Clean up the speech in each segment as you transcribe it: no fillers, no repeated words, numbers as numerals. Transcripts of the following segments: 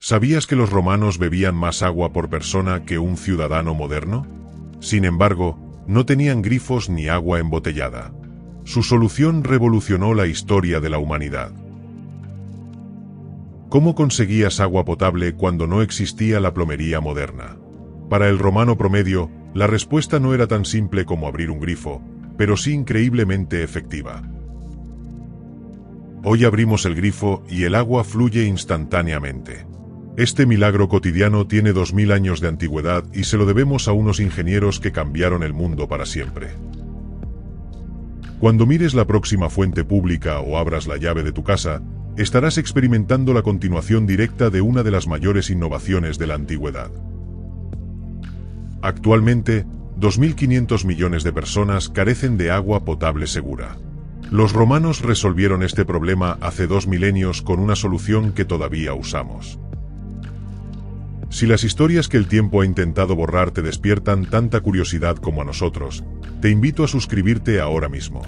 ¿Sabías que los romanos bebían más agua por persona que un ciudadano moderno? Sin embargo, no tenían grifos ni agua embotellada. Su solución revolucionó la historia de la humanidad. ¿Cómo conseguías agua potable cuando no existía la plomería moderna? Para el romano promedio, la respuesta no era tan simple como abrir un grifo, pero sí increíblemente efectiva. Hoy abrimos el grifo y el agua fluye instantáneamente. Este milagro cotidiano tiene 2000 años de antigüedad y se lo debemos a unos ingenieros que cambiaron el mundo para siempre. Cuando mires la próxima fuente pública o abras la llave de tu casa, estarás experimentando la continuación directa de una de las mayores innovaciones de la antigüedad. Actualmente, 2.500 millones de personas carecen de agua potable segura. Los romanos resolvieron este problema hace 2 milenios con una solución que todavía usamos. Si las historias que el tiempo ha intentado borrar te despiertan tanta curiosidad como a nosotros, te invito a suscribirte ahora mismo.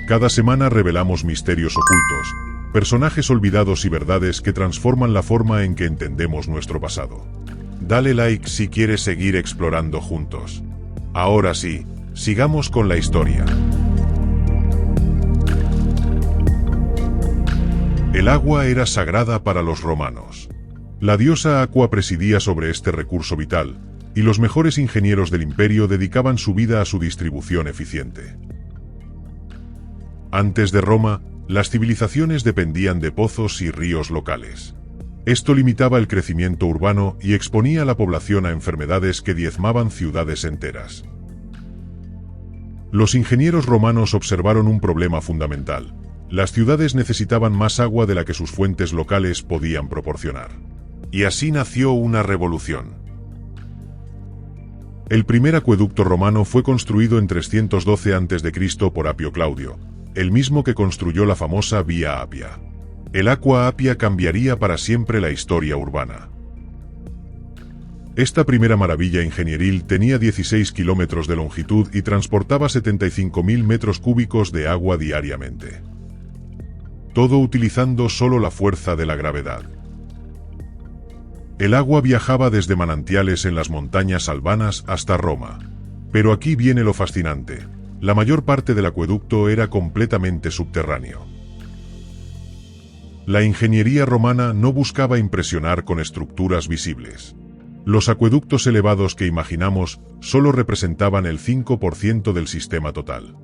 Cada semana revelamos misterios ocultos, personajes olvidados y verdades que transforman la forma en que entendemos nuestro pasado. Dale like si quieres seguir explorando juntos. Ahora sí, sigamos con la historia. El agua era sagrada para los romanos. La diosa Aqua presidía sobre este recurso vital, y los mejores ingenieros del imperio dedicaban su vida a su distribución eficiente. Antes de Roma, las civilizaciones dependían de pozos y ríos locales. Esto limitaba el crecimiento urbano y exponía a la población a enfermedades que diezmaban ciudades enteras. Los ingenieros romanos observaron un problema fundamental. Las ciudades necesitaban más agua de la que sus fuentes locales podían proporcionar. Y así nació una revolución. El primer acueducto romano fue construido en 312 a.C. por Apio Claudio, el mismo que construyó la famosa Vía Apia. El Aqua Apia cambiaría para siempre la historia urbana. Esta primera maravilla ingenieril tenía 16 kilómetros de longitud y transportaba 75.000 metros cúbicos de agua diariamente. Todo utilizando solo la fuerza de la gravedad. El agua viajaba desde manantiales en las montañas albanas hasta Roma. Pero aquí viene lo fascinante. La mayor parte del acueducto era completamente subterráneo. La ingeniería romana no buscaba impresionar con estructuras visibles. Los acueductos elevados que imaginamos solo representaban el 5% del sistema total.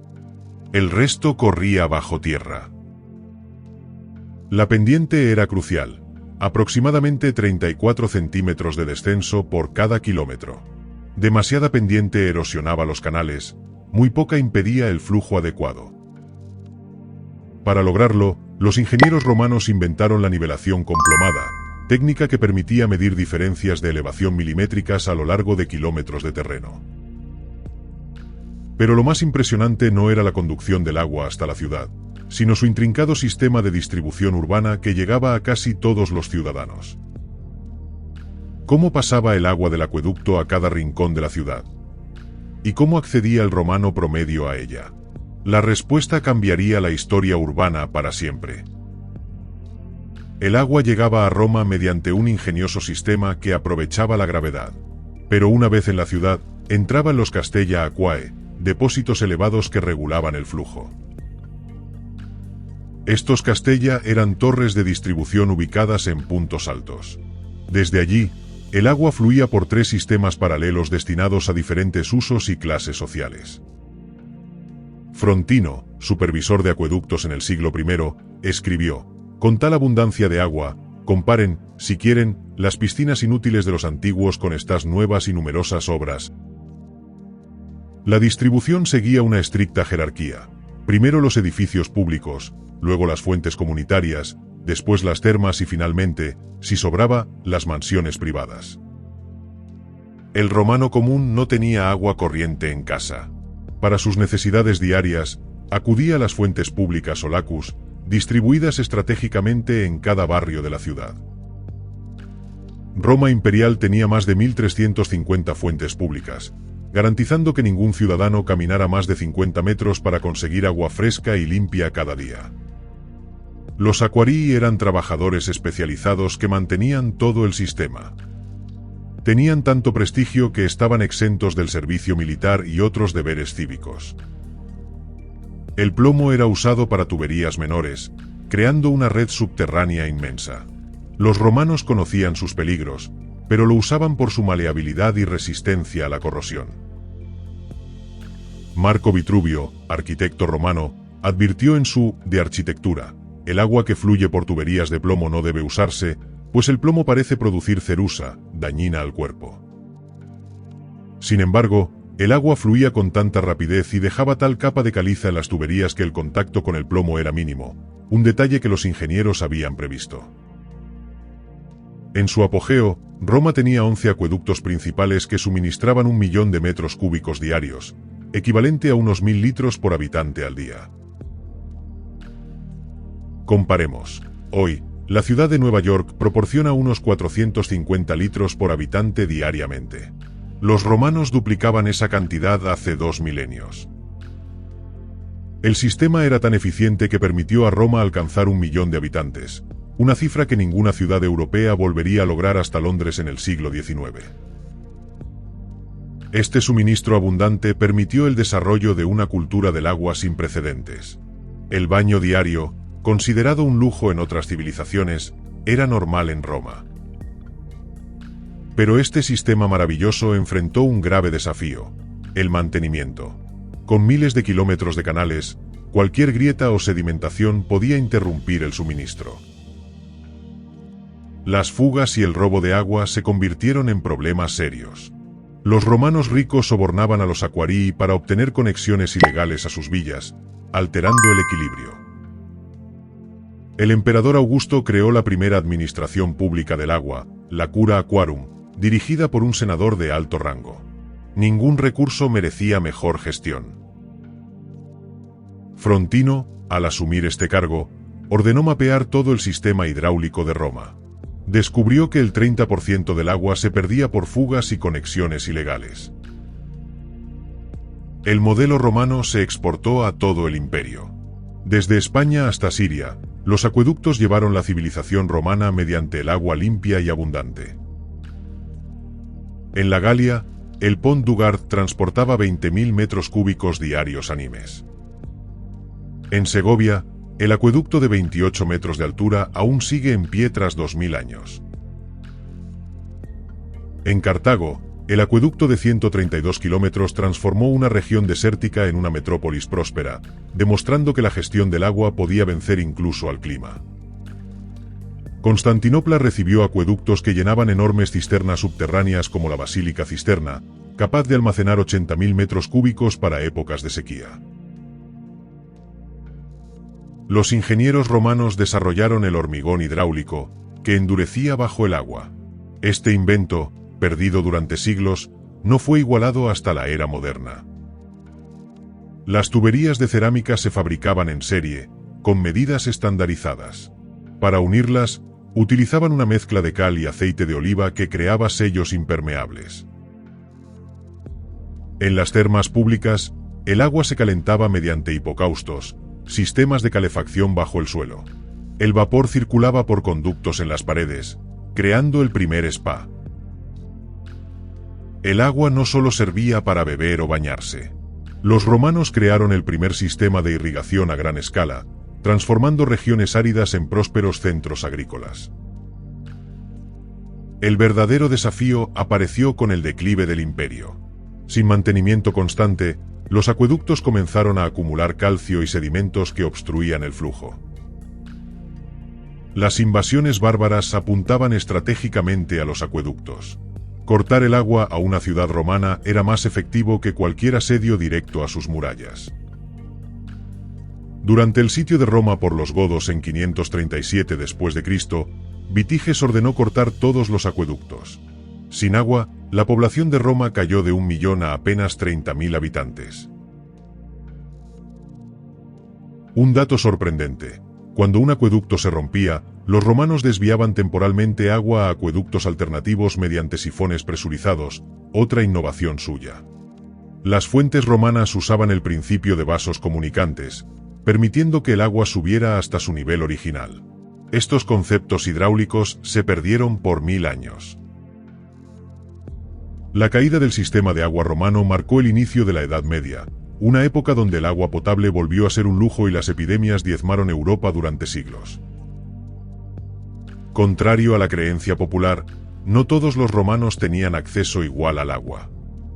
El resto corría bajo tierra. La pendiente era crucial. Aproximadamente 34 centímetros de descenso por cada kilómetro. Demasiada pendiente erosionaba los canales, muy poca impedía el flujo adecuado. Para lograrlo, los ingenieros romanos inventaron la nivelación con plomada, técnica que permitía medir diferencias de elevación milimétricas a lo largo de kilómetros de terreno. Pero lo más impresionante no era la conducción del agua hasta la ciudad, sino su intrincado sistema de distribución urbana que llegaba a casi todos los ciudadanos. ¿Cómo pasaba el agua del acueducto a cada rincón de la ciudad? ¿Y cómo accedía el romano promedio a ella? La respuesta cambiaría la historia urbana para siempre. El agua llegaba a Roma mediante un ingenioso sistema que aprovechaba la gravedad. Pero una vez en la ciudad, entraban los castella aquae, depósitos elevados que regulaban el flujo. Estos castella eran torres de distribución ubicadas en puntos altos. Desde allí, el agua fluía por 3 sistemas paralelos destinados a diferentes usos y clases sociales. Frontino, supervisor de acueductos en el siglo I, escribió: «Con tal abundancia de agua, comparen, si quieren, las piscinas inútiles de los antiguos con estas nuevas y numerosas obras». La distribución seguía una estricta jerarquía. Primero los edificios públicos, luego las fuentes comunitarias, después las termas y finalmente, si sobraba, las mansiones privadas. El romano común no tenía agua corriente en casa. Para sus necesidades diarias, acudía a las fuentes públicas o lacus, distribuidas estratégicamente en cada barrio de la ciudad. Roma imperial tenía más de 1.350 fuentes públicas, garantizando que ningún ciudadano caminara más de 50 metros para conseguir agua fresca y limpia cada día. Los aquarii eran trabajadores especializados que mantenían todo el sistema. Tenían tanto prestigio que estaban exentos del servicio militar y otros deberes cívicos. El plomo era usado para tuberías menores, creando una red subterránea inmensa. Los romanos conocían sus peligros, pero lo usaban por su maleabilidad y resistencia a la corrosión. Marco Vitruvio, arquitecto romano, advirtió en su De Architectura: el agua que fluye por tuberías de plomo no debe usarse, pues el plomo parece producir cerusa, dañina al cuerpo. Sin embargo, el agua fluía con tanta rapidez y dejaba tal capa de caliza en las tuberías que el contacto con el plomo era mínimo, un detalle que los ingenieros habían previsto. En su apogeo, Roma tenía 11 acueductos principales que suministraban 1 millón de metros cúbicos diarios, equivalente a unos 1000 litros por habitante al día. Comparemos. Hoy, la ciudad de Nueva York proporciona unos 450 litros por habitante diariamente. Los romanos duplicaban esa cantidad hace 2 milenios. El sistema era tan eficiente que permitió a Roma alcanzar 1 millón de habitantes, una cifra que ninguna ciudad europea volvería a lograr hasta Londres en el siglo XIX. Este suministro abundante permitió el desarrollo de una cultura del agua sin precedentes. El baño diario, considerado un lujo en otras civilizaciones, era normal en Roma. Pero este sistema maravilloso enfrentó un grave desafío: el mantenimiento. Con miles de kilómetros de canales, cualquier grieta o sedimentación podía interrumpir el suministro. Las fugas y el robo de agua se convirtieron en problemas serios. Los romanos ricos sobornaban a los aquarii para obtener conexiones ilegales a sus villas, alterando el equilibrio. El emperador Augusto creó la primera administración pública del agua, la Cura Aquarum, dirigida por un senador de alto rango. Ningún recurso merecía mejor gestión. Frontino, al asumir este cargo, ordenó mapear todo el sistema hidráulico de Roma. Descubrió que el 30% del agua se perdía por fugas y conexiones ilegales. El modelo romano se exportó a todo el imperio. Desde España hasta Siria, los acueductos llevaron la civilización romana mediante el agua limpia y abundante. En la Galia, el Pont du Gard transportaba 20.000 metros cúbicos diarios a Nimes. En Segovia, el acueducto de 28 metros de altura aún sigue en pie tras 2000 años. En Cartago, el acueducto de 132 kilómetros transformó una región desértica en una metrópolis próspera, demostrando que la gestión del agua podía vencer incluso al clima. Constantinopla recibió acueductos que llenaban enormes cisternas subterráneas como la Basílica Cisterna, capaz de almacenar 80.000 metros cúbicos para épocas de sequía. Los ingenieros romanos desarrollaron el hormigón hidráulico, que endurecía bajo el agua. Este invento, perdido durante siglos, no fue igualado hasta la era moderna. Las tuberías de cerámica se fabricaban en serie, con medidas estandarizadas. Para unirlas, utilizaban una mezcla de cal y aceite de oliva que creaba sellos impermeables. En las termas públicas, el agua se calentaba mediante hipocaustos, sistemas de calefacción bajo el suelo. El vapor circulaba por conductos en las paredes, creando el primer spa. El agua no solo servía para beber o bañarse. Los romanos crearon el primer sistema de irrigación a gran escala, transformando regiones áridas en prósperos centros agrícolas. El verdadero desafío apareció con el declive del imperio. Sin mantenimiento constante, los acueductos comenzaron a acumular calcio y sedimentos que obstruían el flujo. Las invasiones bárbaras apuntaban estratégicamente a los acueductos. Cortar el agua a una ciudad romana era más efectivo que cualquier asedio directo a sus murallas. Durante el sitio de Roma por los godos en 537 después de Cristo, Vitiges ordenó cortar todos los acueductos. Sin agua, la población de Roma cayó de 1 millón a apenas 30.000 habitantes. Un dato sorprendente: cuando un acueducto se rompía, los romanos desviaban temporalmente agua a acueductos alternativos mediante sifones presurizados, otra innovación suya. Las fuentes romanas usaban el principio de vasos comunicantes, permitiendo que el agua subiera hasta su nivel original. Estos conceptos hidráulicos se perdieron por 1000 años. La caída del sistema de agua romano marcó el inicio de la Edad Media, una época donde el agua potable volvió a ser un lujo y las epidemias diezmaron Europa durante siglos. Contrario a la creencia popular, no todos los romanos tenían acceso igual al agua.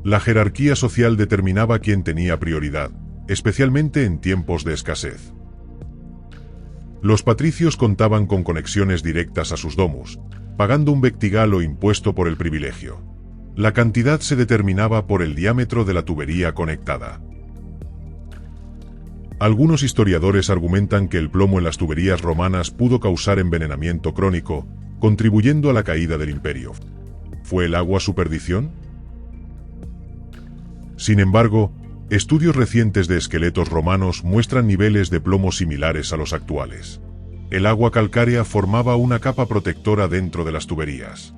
La jerarquía social determinaba quién tenía prioridad, especialmente en tiempos de escasez. Los patricios contaban con conexiones directas a sus domus, pagando un vectigal o impuesto por el privilegio. La cantidad se determinaba por el diámetro de la tubería conectada. Algunos historiadores argumentan que el plomo en las tuberías romanas pudo causar envenenamiento crónico, contribuyendo a la caída del imperio. ¿Fue el agua su perdición? Sin embargo, estudios recientes de esqueletos romanos muestran niveles de plomo similares a los actuales. El agua calcárea formaba una capa protectora dentro de las tuberías.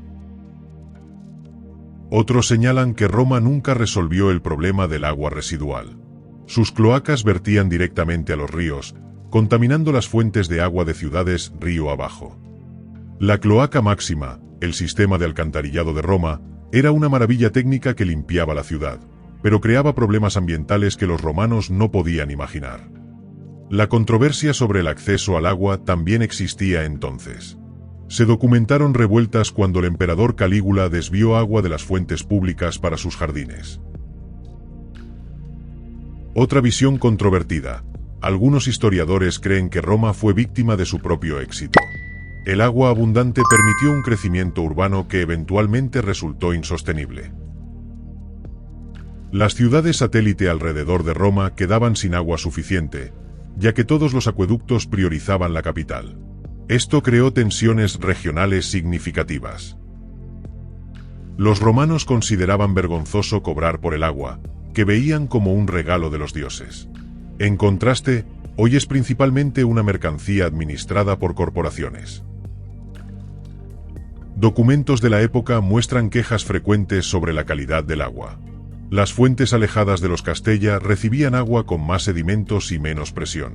Otros señalan que Roma nunca resolvió el problema del agua residual. Sus cloacas vertían directamente a los ríos, contaminando las fuentes de agua de ciudades río abajo. La cloaca máxima, el sistema de alcantarillado de Roma, era una maravilla técnica que limpiaba la ciudad, pero creaba problemas ambientales que los romanos no podían imaginar. La controversia sobre el acceso al agua también existía entonces. Se documentaron revueltas cuando el emperador Calígula desvió agua de las fuentes públicas para sus jardines. Otra visión controvertida. Algunos historiadores creen que Roma fue víctima de su propio éxito. El agua abundante permitió un crecimiento urbano que eventualmente resultó insostenible. Las ciudades satélite alrededor de Roma quedaban sin agua suficiente, ya que todos los acueductos priorizaban la capital. Esto creó tensiones regionales significativas. Los romanos consideraban vergonzoso cobrar por el agua, que veían como un regalo de los dioses. En contraste, hoy es principalmente una mercancía administrada por corporaciones. Documentos de la época muestran quejas frecuentes sobre la calidad del agua. Las fuentes alejadas de los Castella recibían agua con más sedimentos y menos presión.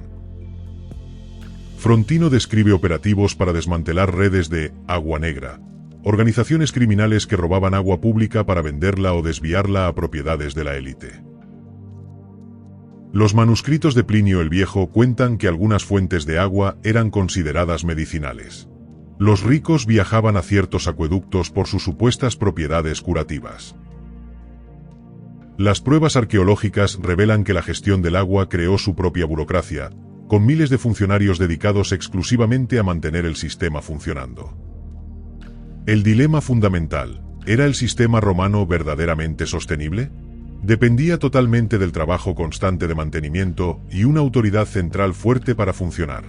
Frontino describe operativos para desmantelar redes de agua negra, organizaciones criminales que robaban agua pública para venderla o desviarla a propiedades de la élite. Los manuscritos de Plinio el Viejo cuentan que algunas fuentes de agua eran consideradas medicinales. Los ricos viajaban a ciertos acueductos por sus supuestas propiedades curativas. Las pruebas arqueológicas revelan que la gestión del agua creó su propia burocracia, con miles de funcionarios dedicados exclusivamente a mantener el sistema funcionando. El dilema fundamental, ¿era el sistema romano verdaderamente sostenible? Dependía totalmente del trabajo constante de mantenimiento y una autoridad central fuerte para funcionar.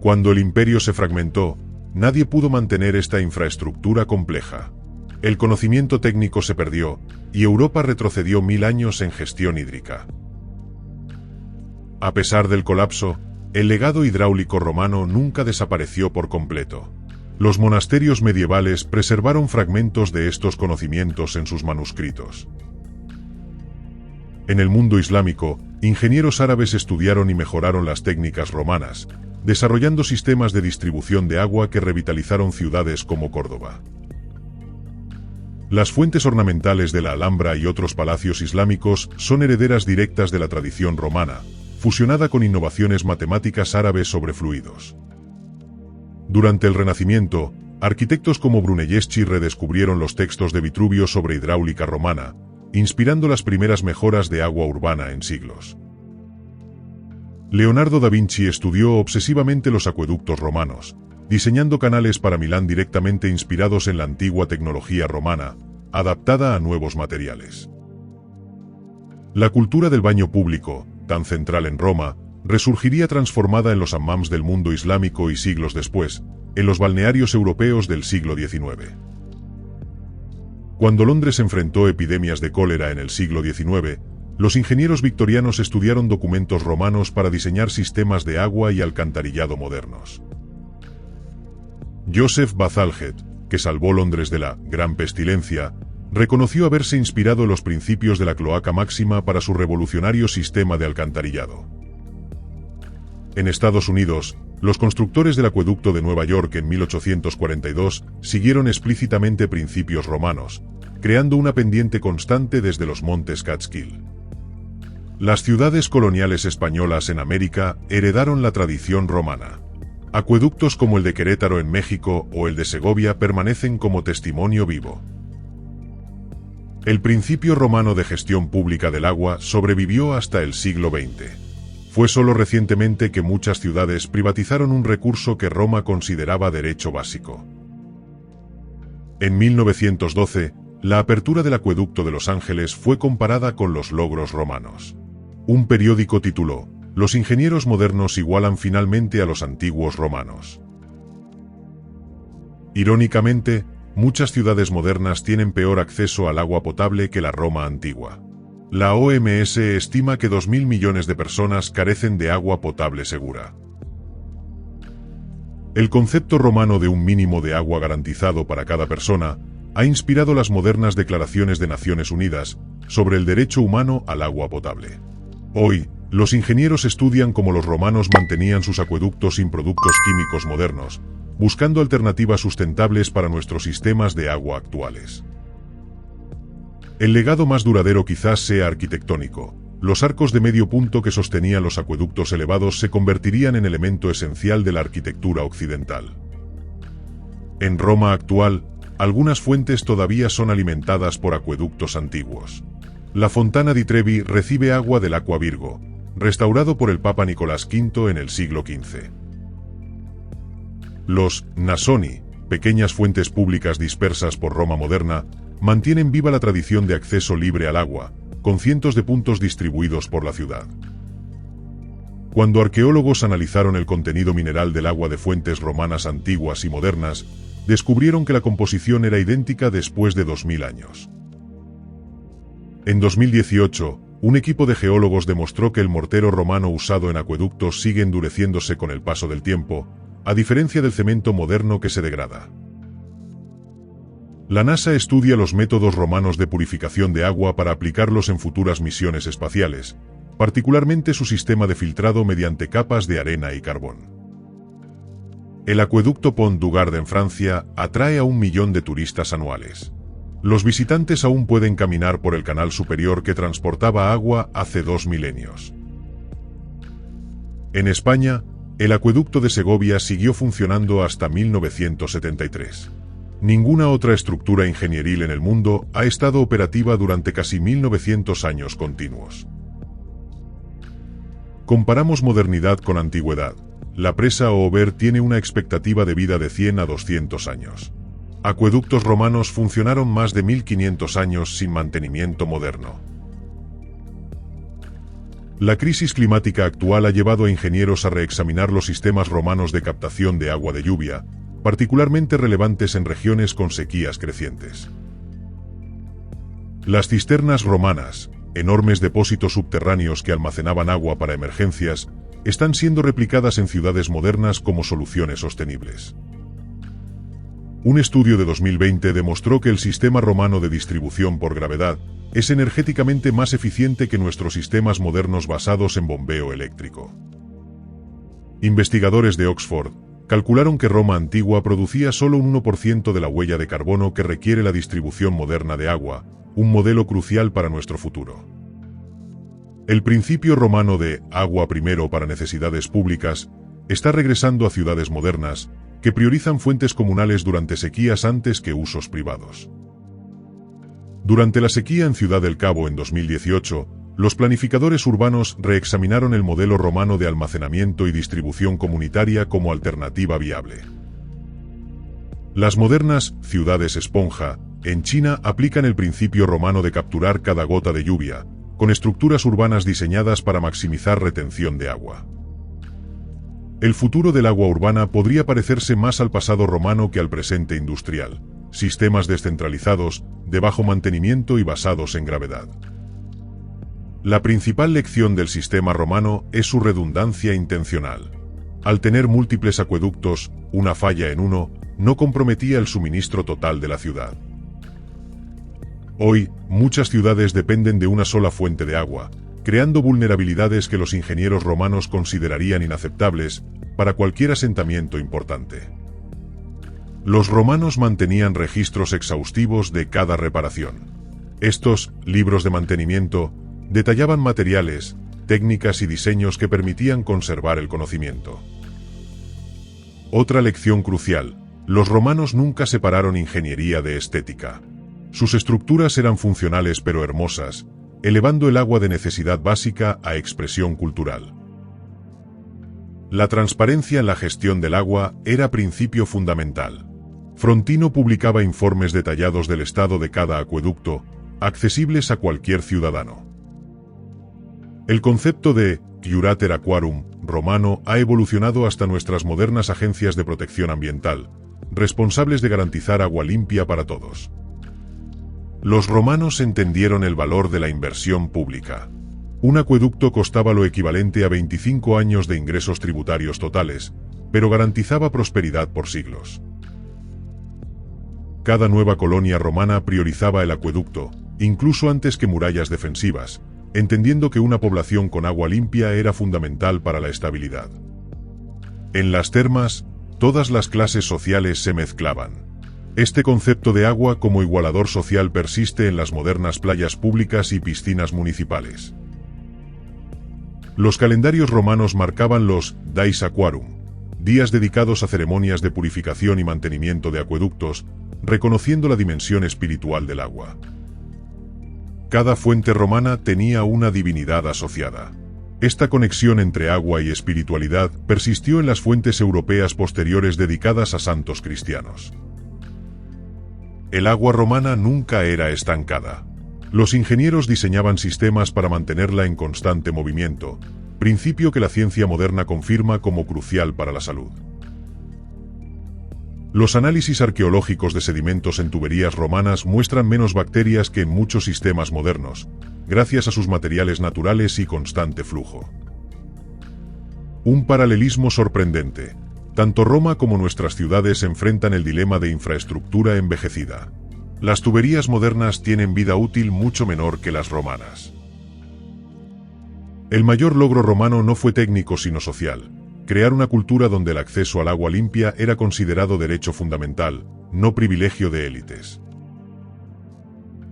Cuando el imperio se fragmentó, nadie pudo mantener esta infraestructura compleja. El conocimiento técnico se perdió, y Europa retrocedió 1000 años en gestión hídrica. A pesar del colapso, el legado hidráulico romano nunca desapareció por completo. Los monasterios medievales preservaron fragmentos de estos conocimientos en sus manuscritos. En el mundo islámico, ingenieros árabes estudiaron y mejoraron las técnicas romanas, desarrollando sistemas de distribución de agua que revitalizaron ciudades como Córdoba. Las fuentes ornamentales de la Alhambra y otros palacios islámicos son herederas directas de la tradición romana, fusionada con innovaciones matemáticas árabes sobre fluidos. Durante el Renacimiento, arquitectos como Brunelleschi redescubrieron los textos de Vitruvio sobre hidráulica romana, inspirando las primeras mejoras de agua urbana en siglos. Leonardo da Vinci estudió obsesivamente los acueductos romanos, diseñando canales para Milán directamente inspirados en la antigua tecnología romana, adaptada a nuevos materiales. La cultura del baño público, tan central en Roma, resurgiría transformada en los hammams del mundo islámico y siglos después, en los balnearios europeos del siglo XIX. Cuando Londres enfrentó epidemias de cólera en el siglo XIX, los ingenieros victorianos estudiaron documentos romanos para diseñar sistemas de agua y alcantarillado modernos. Joseph Bazalgette, que salvó Londres de la Gran Pestilencia, reconoció haberse inspirado en los principios de la cloaca máxima para su revolucionario sistema de alcantarillado. En Estados Unidos, los constructores del acueducto de Nueva York en 1842 siguieron explícitamente principios romanos, creando una pendiente constante desde los montes Catskill. Las ciudades coloniales españolas en América heredaron la tradición romana. Acueductos como el de Querétaro en México o el de Segovia permanecen como testimonio vivo. El principio romano de gestión pública del agua sobrevivió hasta el siglo XX. Fue solo recientemente que muchas ciudades privatizaron un recurso que Roma consideraba derecho básico. En 1912, la apertura del acueducto de Los Ángeles fue comparada con los logros romanos. Un periódico tituló: "Los ingenieros modernos igualan finalmente a los antiguos romanos". Irónicamente, muchas ciudades modernas tienen peor acceso al agua potable que la Roma antigua. La OMS estima que 2.000 millones de personas carecen de agua potable segura. El concepto romano de un mínimo de agua garantizado para cada persona ha inspirado las modernas declaraciones de Naciones Unidas sobre el derecho humano al agua potable. Hoy, los ingenieros estudian cómo los romanos mantenían sus acueductos sin productos químicos modernos, buscando alternativas sustentables para nuestros sistemas de agua actuales. El legado más duradero quizás sea arquitectónico. Los arcos de medio punto que sostenían los acueductos elevados se convertirían en elemento esencial de la arquitectura occidental. En Roma actual, algunas fuentes todavía son alimentadas por acueductos antiguos. La Fontana di Trevi recibe agua del Aqua Virgo, restaurado por el Papa Nicolás V en el siglo XV. Los Nasoni, pequeñas fuentes públicas dispersas por Roma moderna, mantienen viva la tradición de acceso libre al agua, con cientos de puntos distribuidos por la ciudad. Cuando arqueólogos analizaron el contenido mineral del agua de fuentes romanas antiguas y modernas, descubrieron que la composición era idéntica después de 2000 años. En 2018, un equipo de geólogos demostró que el mortero romano usado en acueductos sigue endureciéndose con el paso del tiempo, a diferencia del cemento moderno que se degrada. La NASA estudia los métodos romanos de purificación de agua para aplicarlos en futuras misiones espaciales, particularmente su sistema de filtrado mediante capas de arena y carbón. El acueducto Pont du Gard en Francia atrae a 1 millón de turistas anuales. Los visitantes aún pueden caminar por el canal superior que transportaba agua hace 2 milenios. En España, el acueducto de Segovia siguió funcionando hasta 1973. Ninguna otra estructura ingenieril en el mundo ha estado operativa durante casi 1900 años continuos. Comparamos modernidad con antigüedad. La presa Ober tiene una expectativa de vida de 100 a 200 años. Acueductos romanos funcionaron más de 1500 años sin mantenimiento moderno. La crisis climática actual ha llevado a ingenieros a reexaminar los sistemas romanos de captación de agua de lluvia, particularmente relevantes en regiones con sequías crecientes. Las cisternas romanas, enormes depósitos subterráneos que almacenaban agua para emergencias, están siendo replicadas en ciudades modernas como soluciones sostenibles. Un estudio de 2020 demostró que el sistema romano de distribución por gravedad es energéticamente más eficiente que nuestros sistemas modernos basados en bombeo eléctrico. Investigadores de Oxford calcularon que Roma antigua producía solo un 1% de la huella de carbono que requiere la distribución moderna de agua, un modelo crucial para nuestro futuro. El principio romano de agua primero para necesidades públicas está regresando a ciudades modernas que priorizan fuentes comunales durante sequías antes que usos privados. Durante la sequía en Ciudad del Cabo en 2018, los planificadores urbanos reexaminaron el modelo romano de almacenamiento y distribución comunitaria como alternativa viable. Las modernas ciudades esponja en China aplican el principio romano de capturar cada gota de lluvia, con estructuras urbanas diseñadas para maximizar retención de agua. El futuro del agua urbana podría parecerse más al pasado romano que al presente industrial, sistemas descentralizados, de bajo mantenimiento y basados en gravedad. La principal lección del sistema romano es su redundancia intencional. Al tener múltiples acueductos, una falla en uno no comprometía el suministro total de la ciudad. Hoy, muchas ciudades dependen de una sola fuente de agua, creando vulnerabilidades que los ingenieros romanos considerarían inaceptables para cualquier asentamiento importante. Los romanos mantenían registros exhaustivos de cada reparación. Estos libros de mantenimiento detallaban materiales, técnicas y diseños que permitían conservar el conocimiento. Otra lección crucial: los romanos nunca separaron ingeniería de estética. Sus estructuras eran funcionales pero hermosas, elevando el agua de necesidad básica a expresión cultural. La transparencia en la gestión del agua era principio fundamental. Frontino publicaba informes detallados del estado de cada acueducto, accesibles a cualquier ciudadano. El concepto de Curator Aquarum romano ha evolucionado hasta nuestras modernas agencias de protección ambiental, responsables de garantizar agua limpia para todos. Los romanos entendieron el valor de la inversión pública. Un acueducto costaba lo equivalente a 25 años de ingresos tributarios totales, pero garantizaba prosperidad por siglos. Cada nueva colonia romana priorizaba el acueducto, incluso antes que murallas defensivas, entendiendo que una población con agua limpia era fundamental para la estabilidad. En las termas, todas las clases sociales se mezclaban. Este concepto de agua como igualador social persiste en las modernas playas públicas y piscinas municipales. Los calendarios romanos marcaban los Dies Aquarum, días dedicados a ceremonias de purificación y mantenimiento de acueductos, reconociendo la dimensión espiritual del agua. Cada fuente romana tenía una divinidad asociada. Esta conexión entre agua y espiritualidad persistió en las fuentes europeas posteriores dedicadas a santos cristianos. El agua romana nunca era estancada. Los ingenieros diseñaban sistemas para mantenerla en constante movimiento, principio que la ciencia moderna confirma como crucial para la salud. Los análisis arqueológicos de sedimentos en tuberías romanas muestran menos bacterias que en muchos sistemas modernos, gracias a sus materiales naturales y constante flujo. Un paralelismo sorprendente. Tanto Roma como nuestras ciudades enfrentan el dilema de infraestructura envejecida. Las tuberías modernas tienen vida útil mucho menor que las romanas. El mayor logro romano no fue técnico sino social: crear una cultura donde el acceso al agua limpia era considerado derecho fundamental, no privilegio de élites.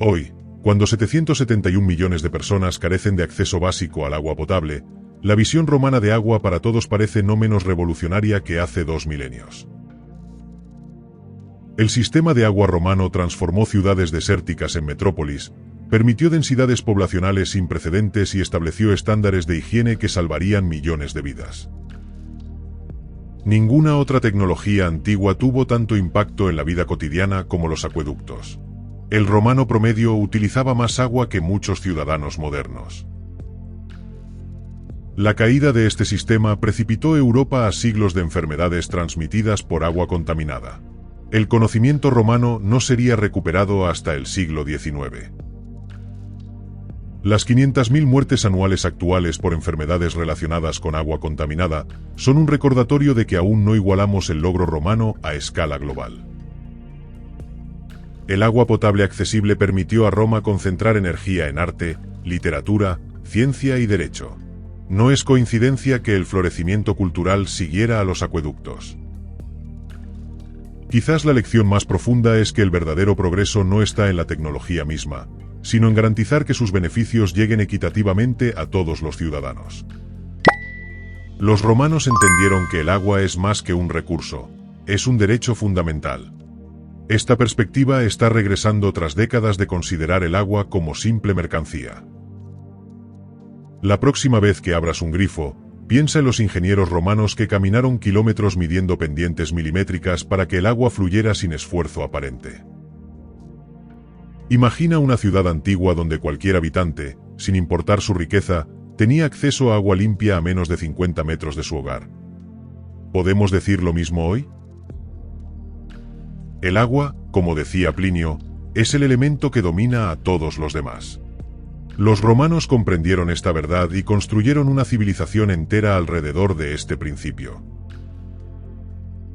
Hoy, cuando 771 millones de personas carecen de acceso básico al agua potable, la visión romana de agua para todos parece no menos revolucionaria que hace 2 milenios. El sistema de agua romano transformó ciudades desérticas en metrópolis, permitió densidades poblacionales sin precedentes y estableció estándares de higiene que salvarían millones de vidas. Ninguna otra tecnología antigua tuvo tanto impacto en la vida cotidiana como los acueductos. El romano promedio utilizaba más agua que muchos ciudadanos modernos. La caída de este sistema precipitó Europa a siglos de enfermedades transmitidas por agua contaminada. El conocimiento romano no sería recuperado hasta el siglo XIX. Las 500.000 muertes anuales actuales por enfermedades relacionadas con agua contaminada son un recordatorio de que aún no igualamos el logro romano a escala global. El agua potable accesible permitió a Roma concentrar energía en arte, literatura, ciencia y derecho. No es coincidencia que el florecimiento cultural siguiera a los acueductos. Quizás la lección más profunda es que el verdadero progreso no está en la tecnología misma, sino en garantizar que sus beneficios lleguen equitativamente a todos los ciudadanos. Los romanos entendieron que el agua es más que un recurso, es un derecho fundamental. Esta perspectiva está regresando tras décadas de considerar el agua como simple mercancía. La próxima vez que abras un grifo, piensa en los ingenieros romanos que caminaron kilómetros midiendo pendientes milimétricas para que el agua fluyera sin esfuerzo aparente. Imagina una ciudad antigua donde cualquier habitante, sin importar su riqueza, tenía acceso a agua limpia a menos de 50 metros de su hogar. ¿Podemos decir lo mismo hoy? El agua, como decía Plinio, es el elemento que domina a todos los demás. Los romanos comprendieron esta verdad y construyeron una civilización entera alrededor de este principio.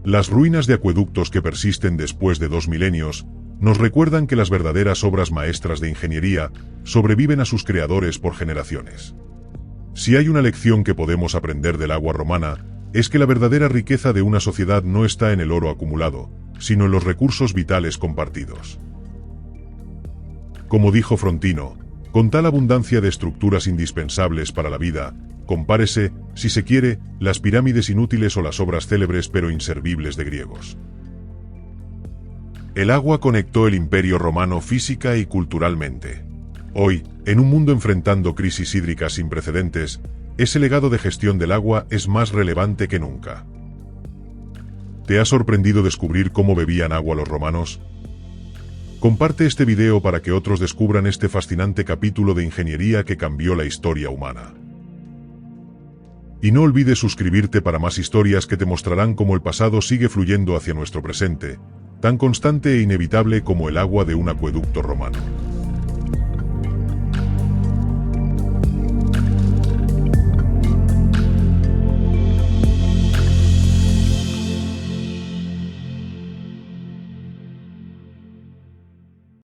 Las ruinas de acueductos que persisten después de 2 milenios nos recuerdan que las verdaderas obras maestras de ingeniería sobreviven a sus creadores por generaciones. Si hay una lección que podemos aprender del agua romana, es que la verdadera riqueza de una sociedad no está en el oro acumulado, sino en los recursos vitales compartidos. Como dijo Frontino, con tal abundancia de estructuras indispensables para la vida, compárese, si se quiere, las pirámides inútiles o las obras célebres pero inservibles de griegos. El agua conectó el Imperio Romano física y culturalmente. Hoy, en un mundo enfrentando crisis hídricas sin precedentes, ese legado de gestión del agua es más relevante que nunca. ¿Te ha sorprendido descubrir cómo bebían agua los romanos? Comparte este video para que otros descubran este fascinante capítulo de ingeniería que cambió la historia humana. Y no olvides suscribirte para más historias que te mostrarán cómo el pasado sigue fluyendo hacia nuestro presente, tan constante e inevitable como el agua de un acueducto romano.